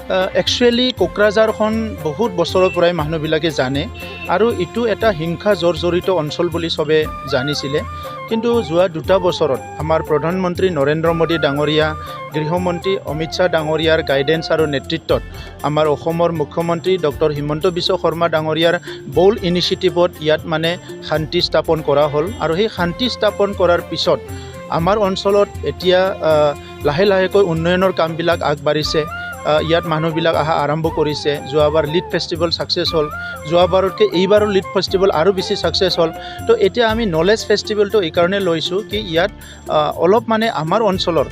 Actually কোকৰাঝাৰখন বহুত বছৰৰ পৰাই মানুহবিলাকে জানে আৰু এইটো এটা হিংসা জৰ্জৰিত অঞ্চল বুলি চবে জানিছিলে। কিন্তু যোৱা 2 বছৰত আমাৰ প্ৰধানমন্ত্ৰী নৰেন্দ্ৰ মোদী ডাঙৰীয়া, গৃহমন্ত্ৰী অমিত শ্বাহ ডাঙৰীয়াৰ গাইডেন্স আৰু নেতৃত্বত আমাৰ অসমৰ মুখ্যমন্ত্ৰী ডক্টৰ হিমন্ত বিশ্ব শৰ্মা ডাঙৰীয়াৰ বোল্ড ইনিচিয়েটিভত ইয়াত মানে শান্তি স্থাপন কৰা হ'ল। আৰু সেই শান্তি স্থাপন কৰাৰ পিছত আমাৰ অঞ্চলত এতিয়া লাহে লাহেকৈ উন্নয়নৰ কামবিলাক আগবাঢ়িছে। ইয়াত মানুহবিলাক অহা আৰম্ভ কৰিছে। যোৱাবাৰ লিড ফেষ্টিভেল ছাকচেছ হ'ল, যোৱাবাৰতকৈ এইবাৰো লিড ফেষ্টিভেল আৰু বেছি ছাকচেছ হ'ল। তো এতিয়া আমি নলেজ ফেষ্টিভেলটো এইকাৰণে লৈছোঁ কি ইয়াত অলপ মানে আমাৰ অঞ্চলৰ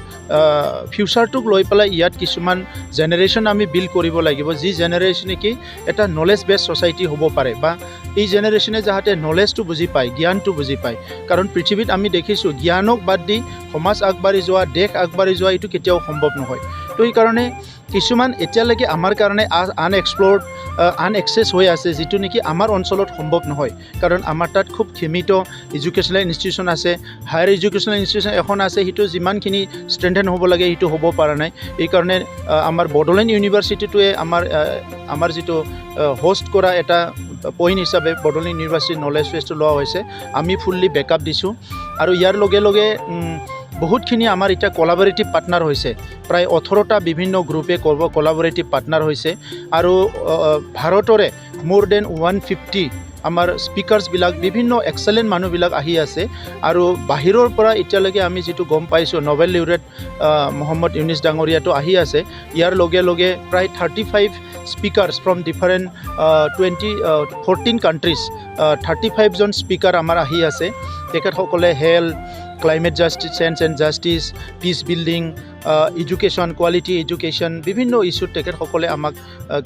ফিউচাৰটোক লৈ পেলাই ইয়াত কিছুমান জেনেৰেশ্যন আমি বিল্ড কৰিব লাগিব, যি জেনেৰেশ্যনে কি এটা নলেজ বেছ ছ'চাইটি হ'ব পাৰে বা এই জেনেৰেশ্যনে যাতে নলেজটো বুজি পায়, জ্ঞানটো বুজি পায়। কাৰণ পৃথিৱীত আমি দেখিছোঁ জ্ঞানক বাদ দি সমাজ আগবাঢ়ি যোৱা, দেশ আগবাঢ়ি যোৱা এইটো কেতিয়াও সম্ভৱ নহয়। তো সেইকাৰণে কিছুমান এতিয়ালৈকে আমাৰ কাৰণে আনএক্সপ্ল'ৰ্ড, আনএক্সেছ হৈ আছে, যিটো নেকি আমাৰ অঞ্চলত সম্ভৱ নহয়। কাৰণ আমাৰ তাত খুব সীমিত এডুকেশ্যনেল ইনষ্টিটিউশ্যন আছে, হায়াৰ এডুকেশ্যনেল ইনষ্টিটিউশ্যন এখন আছে, সেইটো যিমানখিনি ষ্ট্ৰেংথেন হ'ব লাগে সেইটো হ'ব পৰা নাই। এইকাৰণে আমাৰ বডোলেণ্ড ইউনিভাৰ্চিটিটোৱে আমাৰ যিটো হোষ্ট কৰা এটা পইণ্ট হিচাপে বডোলেণ্ড ইউনিভাৰ্চিটি নলেজ ফেষ্টটো লোৱা হৈছে। আমি ফুল্লি বেকআপ দিছোঁ আৰু ইয়াৰ লগে লগে বহুতখিনি আমাৰ এতিয়া কলাবৰেটিভ পাৰ্টনাৰ হৈছে। প্ৰায় 18টা বিভিন্ন গ্ৰুপে কলাবৰেটিভ পাৰ্টনাৰ হৈছে আৰু ভাৰতৰে মোৰ দেন 150 আমাৰ স্পিকাৰ্ছবিলাক, বিভিন্ন এক্সেলেণ্ট মানুহবিলাক আহি আছে। আৰু বাহিৰৰ পৰা এতিয়ালৈকে আমি যিটো গম পাইছোঁ, নবেল লিউৰেট মহম্মদ ইউনিছ ডাঙৰীয়াটো আহি আছে। ইয়াৰ লগে লগে প্ৰায় 35 স্পিকাৰ্ছ ফ্ৰম ডিফাৰেণ্ট 14 কাণ্ট্ৰিজ, 35জন স্পিকাৰ আমাৰ আহি আছে। তেখেতসকলে health, climate justice, change and justice, peace building, education, quality education, বিভিন্ন ইছ্যুত তেখেতসকলে আমাক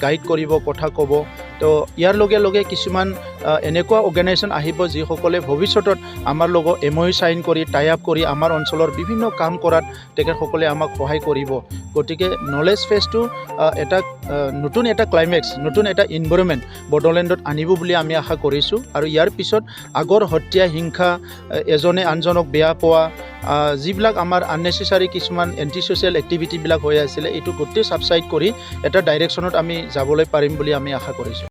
গাইড কৰিব, কথা ক'ব। তো ইয়াৰ লগে লগে কিছুমান এনেকুৱা অৰ্গেনাইজেশ্যন আহিব যিসকলে ভৱিষ্যতত আমাৰ লগত MOU চাইন কৰি, টাই আপ কৰি আমাৰ অঞ্চলৰ বিভিন্ন কাম কৰাত তেখেতসকলে আমাক সহায় কৰিব। গতিকে নলেজ ফেষ্টটো এটা নতুন এটা ক্লাইমেক্স, নতুন এটা এনভাইৰনমেণ্ট বডোলেণ্ডত আনিব বুলি আমি আশা কৰিছোঁ। আৰু ইয়াৰ পিছত আগৰ হত্যা, হিংসা, এজনে আনজনক বেয়া পোৱা, যিবিলাক আমাৰ আননেচেচাৰী কিছুমান এণ্টি ছ'চিয়েল এক্টিভিটিবিলাক হৈ আছিলে, এইটো গোটেই ছাবচাইড কৰি এটা ডাইৰেকশ্যনত আমি যাবলৈ পাৰিম বুলি আমি আশা কৰিছোঁ।